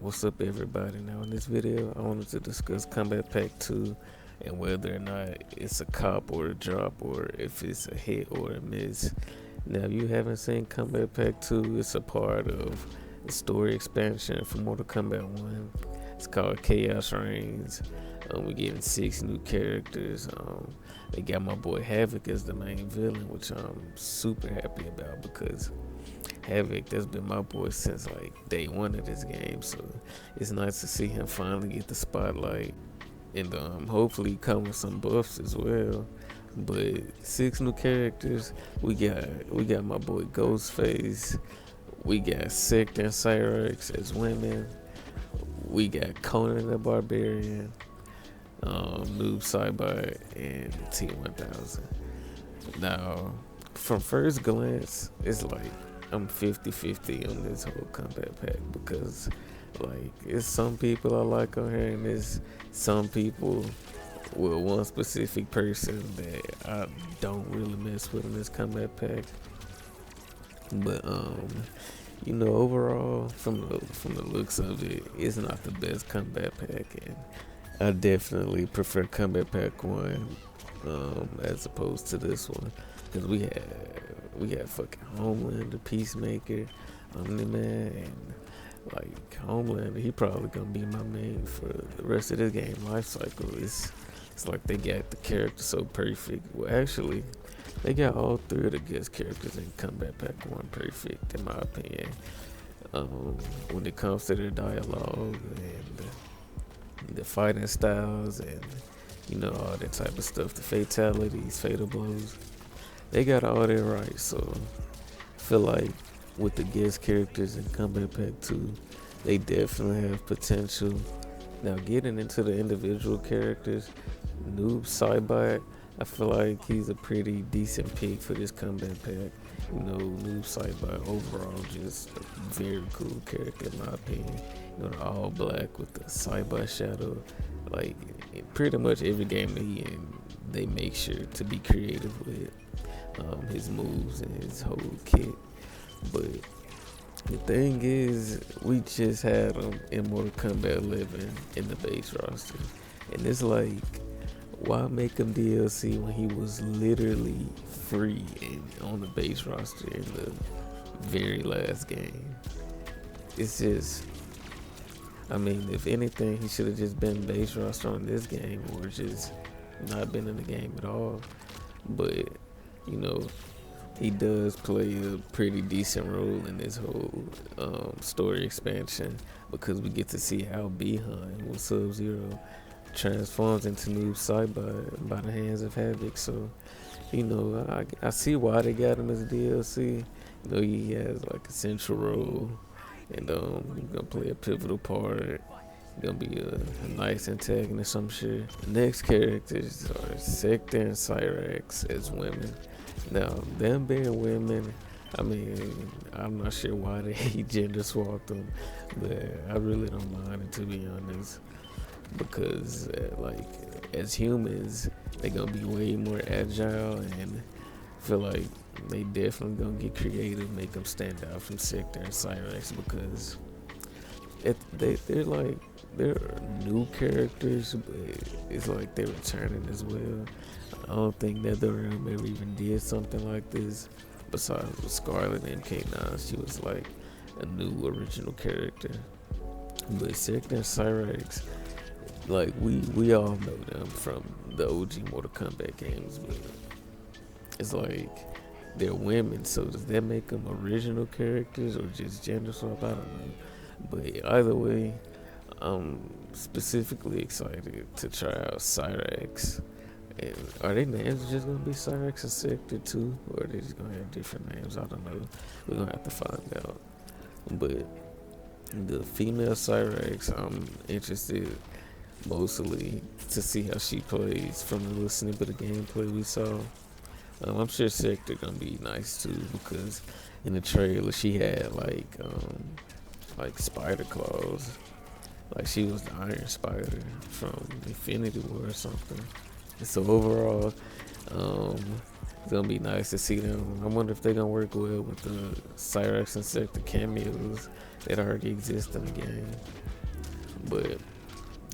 What's up, everybody? Now, in this video, I wanted to discuss Combat Pack 2 and whether or not it's a cop or a drop, or if it's a hit or a miss. Now, if you haven't seen Combat Pack 2, it's a part of the story expansion for Mortal Kombat 1. It's called Khaos Reigns. We're getting 6 new characters. They got my boy Havoc as the main villain, which I'm super happy about because Havoc, that's been my boy since like day one of this game, so it's nice to see him finally get the spotlight and hopefully come with some buffs as well. But 6 new characters. We got my boy Ghostface. We got Sect and Cyrex as women. We got Conan the Barbarian, Noob Saibot, and T1000. Now, from first glance, it's like I'm 50-50 on this whole combat pack because like it's some people I like on here and there's some people with one specific person that I don't really mess with in this combat pack. But overall from the looks of it, it's not the best combat pack, and I definitely prefer combat pack 1 as opposed to this one, because we had fucking Homelander, Peacemaker, Omni-Man, and like Homelander, he probably gonna be my main for the rest of this game life cycle. It's like they got the character so perfect. Well, actually, they got all 3 of the guest characters in Combat Pack 1 perfect, in my opinion. When it comes to their dialogue and the fighting styles and all that type of stuff, the fatalities, fatal blows, they got all that right. So I feel like with the guest characters in Combat Pack 2, they definitely have potential. Now, getting into the individual characters, Noob Saibot, I feel like he's a pretty decent pick for this combat pack. Noob Saibot overall just a very cool character in my opinion. The all black with the Saibot shadow. Like in pretty much every game that he in, they make sure to be creative with his moves and his whole kit. But the thing is, we just had him in Mortal Kombat 11 in the base roster, and it's like, why make him DLC when he was literally free and on the base roster in the very last game? It's just, I mean, if anything, he should have just been base roster on this game or just not been in the game at all. But, he does play a pretty decent role in this whole story expansion because we get to see how Behind with Sub-Zero transforms into Noob Saibot by the hands of Havoc. So, I see why they got him as DLC. He has like a central role, and he's gonna play a pivotal part. He's gonna be a nice antagonist, I'm sure. The next characters are Sector and Cyrex as women. Now, them being women, I mean, I'm not sure why they gender swapped them, but I really don't mind it, to be honest, because like as humans, they gonna be way more agile, and feel like they definitely gonna get creative, make them stand out from Sector and Cyrex because they're new characters, but it's like they're returning as well. I don't think NetherRealm ever even did something like this besides with Scarlet and MK1. She was like a new original character. But Sector and Cyrex, like we all know them from the OG Mortal Kombat games, but it's like they're women, so does that make them original characters or just gender swap? I don't know. But either way, I'm specifically excited to try out Cyrex. And are their names just gonna be Cyrex and Sector too, or are they just gonna have different names? I don't know. We're gonna have to find out. But the female Cyrex, I'm interested mostly to see how she plays from the little snippet of gameplay we saw. I'm sure Sector gonna be nice too because in the trailer she had like spider claws, like she was the Iron Spider from Infinity War or something. And so overall, It's gonna be nice to see them. I wonder if they're gonna work well with the Cyrax and Sector cameos that already exist in the game. But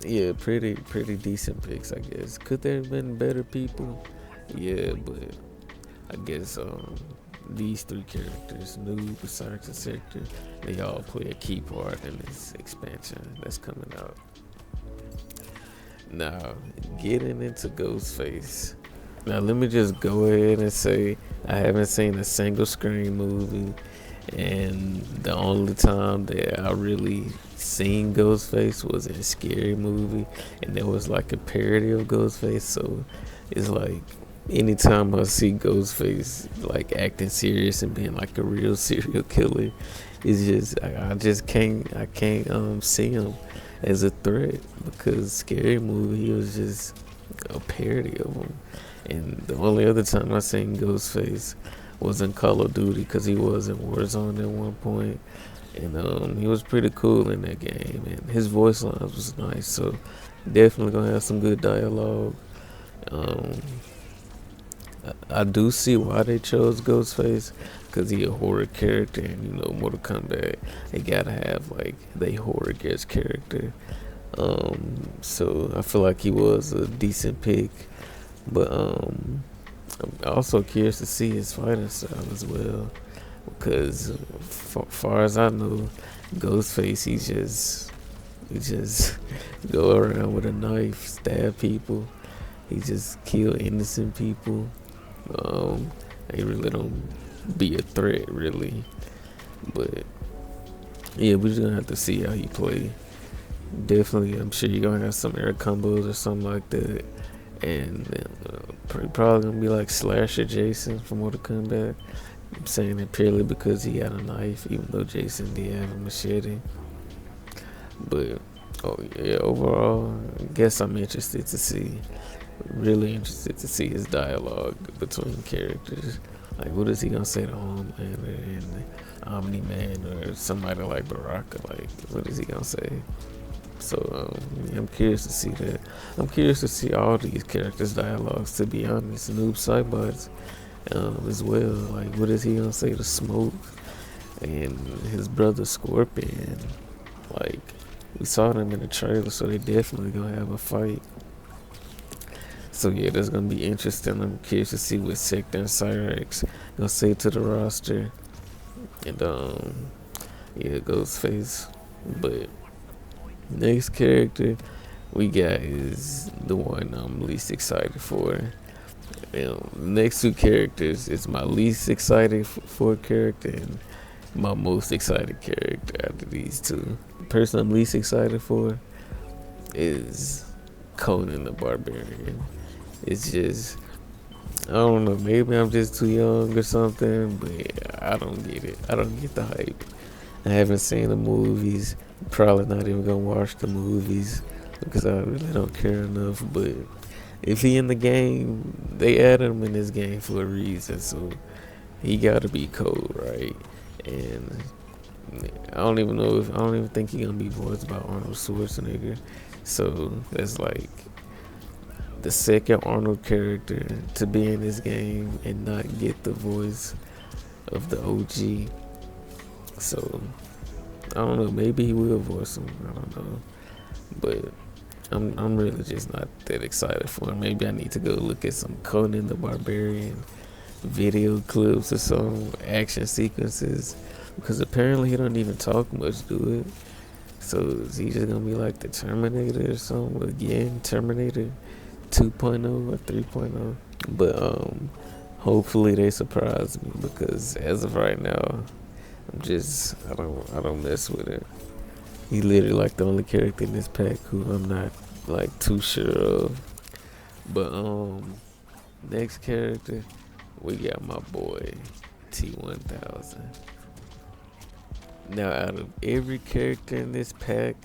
yeah, pretty decent picks, I guess. Could there have been better people? Yeah, but I guess these three characters, Noob, Cyrax, and Sector, they all play a key part in this expansion that's coming out. Now, getting into Ghostface. Now, let me just go ahead and say I haven't seen a single Scream movie, and the only time that I really seen Ghostface was in a Scary Movie, and there was like a parody of Ghostface. So it's like anytime I see Ghostface like acting serious and being like a real serial killer, it's just I can't see him as a threat, because Scary Movie, he was just a parody of him. And the only other time I seen Ghostface was in Call of Duty, because he was in Warzone at one point, and he was pretty cool in that game, and his voice lines was nice. So definitely gonna have some good dialogue. Um, I do see why they chose Ghostface, because he a horror character, and Mortal Kombat, they gotta have like they horror guest character. So I feel like he was a decent pick, but I'm also curious to see his fighting style as well, because far as I know, Ghostface, he just go around with a knife, stab people. He just kill innocent people. They really don't be a threat, really. But yeah, we're just gonna have to see how he play. Definitely, I'm sure you're gonna have some air combos or something like that, and probably gonna be like Slasher Jason from Mortal Kombat. I'm saying it purely because he had a knife, even though Jason did have a machete. But overall, I guess I'm really interested to see his dialogue between characters. Like, what is he gonna say to Homelander and Omni Man or somebody like Baraka? Like, what is he gonna say? So I'm curious to see that. I'm curious to see all these characters' dialogues. To be honest, Noob Saibot's as well. Like, what is he gonna say to Smoke and his brother Scorpion? Like, we saw them in the trailer, so they definitely gonna have a fight. So yeah, that's gonna be interesting. I'm curious to see what Sector and Cyrax gonna say to the roster, and yeah, Ghostface. But next character we got is the one I'm least excited for. Next two characters is my least excited for character and my most excited character after these two. The person I'm least excited for is Conan the Barbarian. It's just, I don't know, maybe I'm just too young or something, but I don't get it. I don't get the hype. I haven't seen the movies. Probably not even gonna watch the movies because I really don't care enough. But if he in the game, they added him in this game for a reason, so he gotta be cold, right? And I don't even think he gonna be voiced by Arnold Schwarzenegger. So that's like the second Arnold character to be in this game and not get the voice of the OG. So I don't know, maybe he will voice him. I don't know, but I'm really just not that excited for him. Maybe I need to go look at some Conan the Barbarian video clips or some action sequences, because apparently he don't even talk much, do it. So is he just gonna be like the Terminator or something again? Terminator 2.0 or 3.0? But hopefully they surprise me, because as of right now, I don't mess with it. He literally like the only character in this pack who I'm not like too sure of. But next character we got my boy T1000. Now, out of every character in this pack,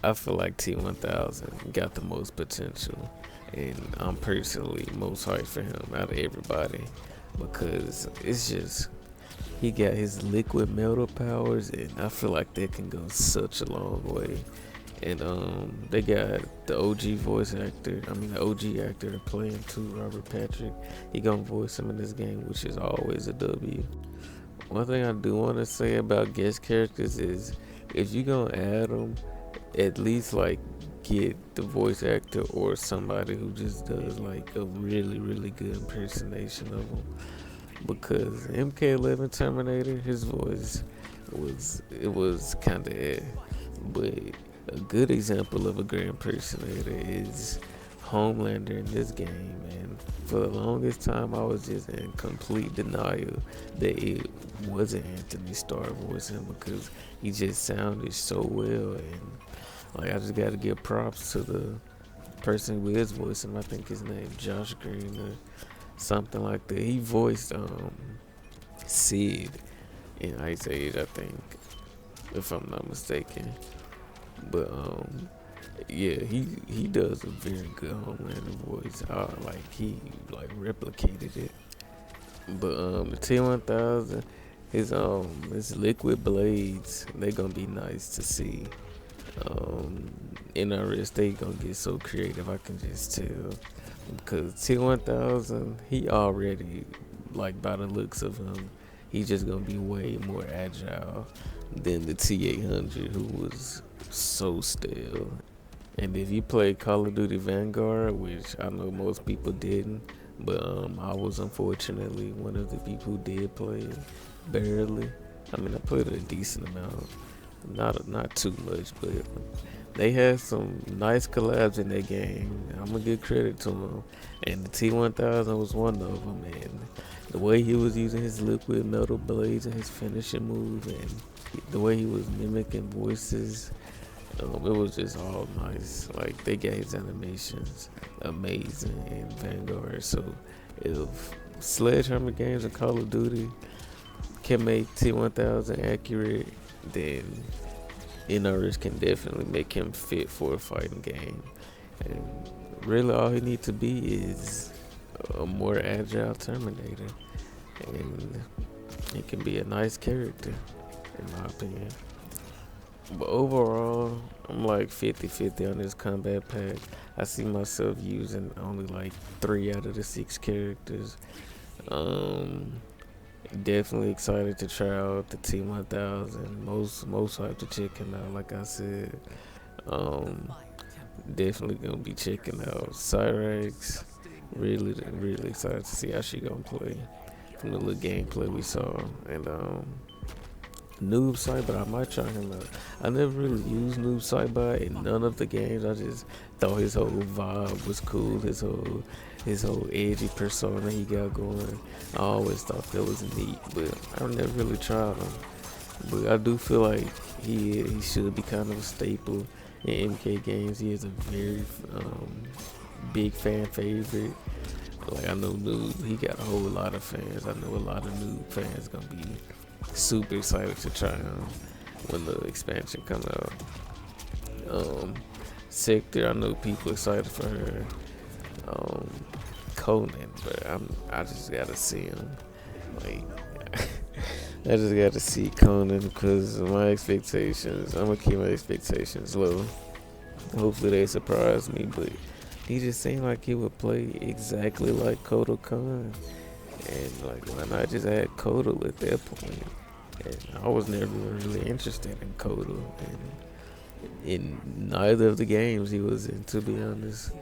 I feel like T1000 got the most potential, and I'm personally most hyped for him out of everybody, because it's just, he got his liquid metal powers, and I feel like that can go such a long way. And they got the OG voice actor, the OG actor playing too, Robert Patrick. He gonna voice him in this game, which is always a W. One thing I do want to say about guest characters is if you gonna add them, at least like get the voice actor or somebody who just does like a really really good impersonation of them. Because MK11 Terminator, his voice was kind of, but a good example of a great impersonator is Homelander in this game, and for the longest time I was just in complete denial that it wasn't Anthony Starr voicing because he just sounded so well, and like I just gotta give props to the person who is voicing. I think his name Josh Green or something like that. He voiced Sid in Ice Age, I think, if I'm not mistaken. But yeah, he does a very good Homelander voice. Like he like replicated it. But the T1000, his liquid blades, they gonna be nice to see. NRS, they gonna get so creative, I can just tell. Because T1000, he already, like by the looks of him, he just gonna be way more agile than the T800, who was so stale. And if you play Call of Duty Vanguard, which I know most people didn't, but I was unfortunately one of the people who did play it, barely. I played a decent amount, not too much, but they had some nice collabs in that game. I'm gonna give credit to them, and the T1000 was one of them. And the way he was using his liquid metal blades and his finishing move, and the way he was mimicking voices, it was just all nice. Like they got his animations amazing in Vanguard. So if Sledgehammer Games and Call of Duty can make T1000 accurate, then NRS can definitely make him fit for a fighting game. And really all he needs to be is a more agile Terminator, and he can be a nice character in my opinion. But overall, I'm like 50-50 on this combat pack. I see myself using only like 3 out of the 6 characters. Definitely excited to try out the T1000. Most hyped to check him out. Like I said, definitely gonna be checking out Cyrax. Really excited to see how she gonna play from the little gameplay we saw. And Noob Saibot, I might try him out. I never really used Noob Saibot in none of the games. I just thought his whole vibe was cool. His whole edgy persona he got going. I always thought that was neat, but I've never really tried him. But I do feel like he should be kind of a staple in MK games. He is a very big fan favorite. Like I know Noob, he got a whole lot of fans. I know a lot of Noob fans gonna be super excited to try him when the expansion come out. Sector, I know people excited for her. Conan, but I just gotta see him. Like I just gotta see Conan because my expectations. I'm gonna keep my expectations low. Hopefully they surprise me, but he just seemed like he would play exactly like Kotal Khan. And like why not just add Kotal at that point? And I was never really interested in Kotal, and in neither of the games he was in, to be honest.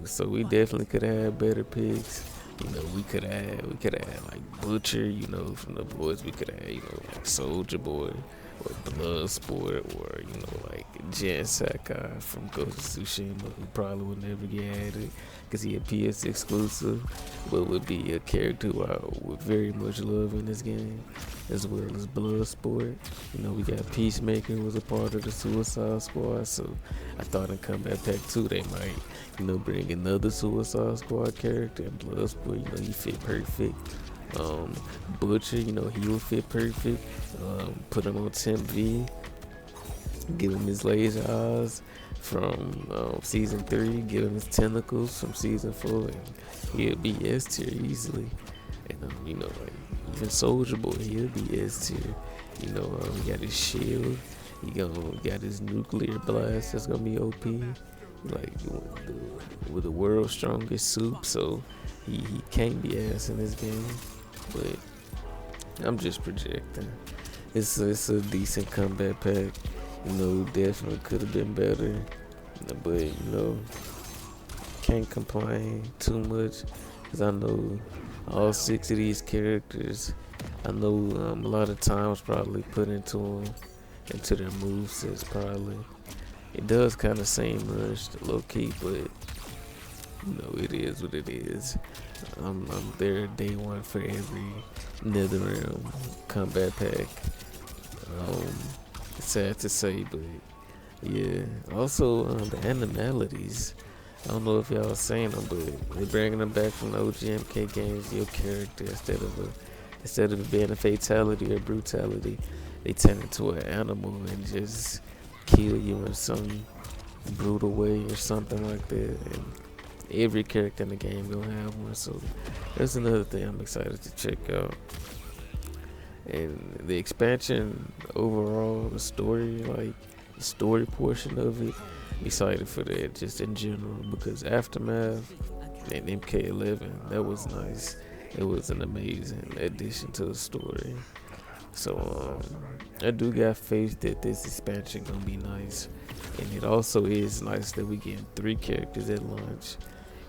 So we definitely could have had better picks. We could have like Butcher, from the boys. We could have, like Soldier Boy or Bloodsport or, like Jan Sakai from Ghost of Tsushima, who probably would never get added because he a PS exclusive, but would be a character who I would very much love in this game, as well as Bloodsport. We got Peacemaker, who was a part of the Suicide Squad, so I thought in Combat Pack 2 they might, bring another Suicide Squad character, and Bloodsport, he fit perfect. Butcher, he would fit perfect. Put him on Temp V, give him his laser eyes from season 3, give him his tentacles from season 4, and he'll be S tier easily. And like even Soldier Boy, he'll be S tier. He got his shield, He gonna got his nuclear blast that's gonna be OP. Like with the world's strongest soup, so he can't be ass in this game. But I'm just projecting. It's a decent combat pack. You know, definitely could have been better, but you know, can't complain too much because I know all 6 of these characters. I know a lot of time was probably put into them, into their movesets probably. It does kind of seem rushed, low key, but you know it is what it is. I'm there day one for every NetherRealm combat pack. Um, it's sad to say, but yeah. Also, the animalities. I don't know if y'all seen them, but they're bringing them back from the OG MK games. Your character, instead of it being a fatality or brutality, they turn into an animal and just kill you in some brutal way or something like that. And every character in the game gonna have one, so that's another thing I'm excited to check out. And the expansion overall, the story, like the story portion of it, I'm excited for that just in general, because Aftermath and MK11, that was nice. It was an amazing addition to the story. So I do got faith that this expansion gonna be nice, and it also is nice that we get 3 characters at launch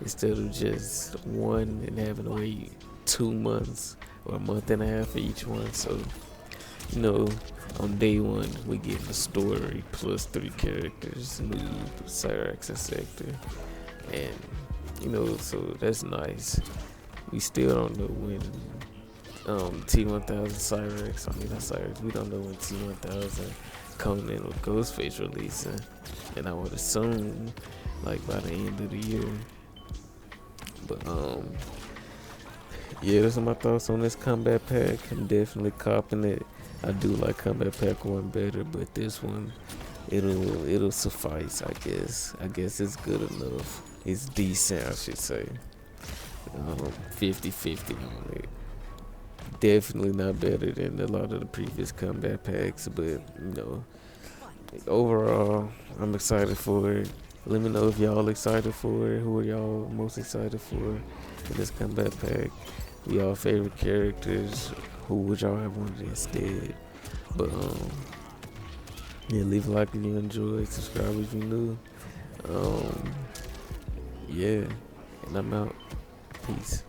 instead of just one and having to wait 2 months or a month and a half for each one. So you know, on day one we get the story plus 3 characters, Noob, Cyrax, and Sector, and you know, so that's nice. We still don't know when T1000 Cyrex, I mean not Cyrex, we don't know when T1000 coming in with Ghostface releasing, and I would assume like by the end of the year. But yeah, those are my thoughts on this combat pack. I'm definitely copping it. I do like combat pack 1 better, but this one it'll suffice, I guess. I guess it's good enough. It's decent, I should say. 50-50 on it. Definitely not better than a lot of the previous combat packs, but you know, overall, I'm excited for it. Let me know if y'all excited for it. Who are y'all most excited for this combat pack? Who y'all favorite characters? Who would y'all have wanted instead? But yeah, leave a like if you enjoyed. Subscribe if you new. Yeah, and I'm out. Peace.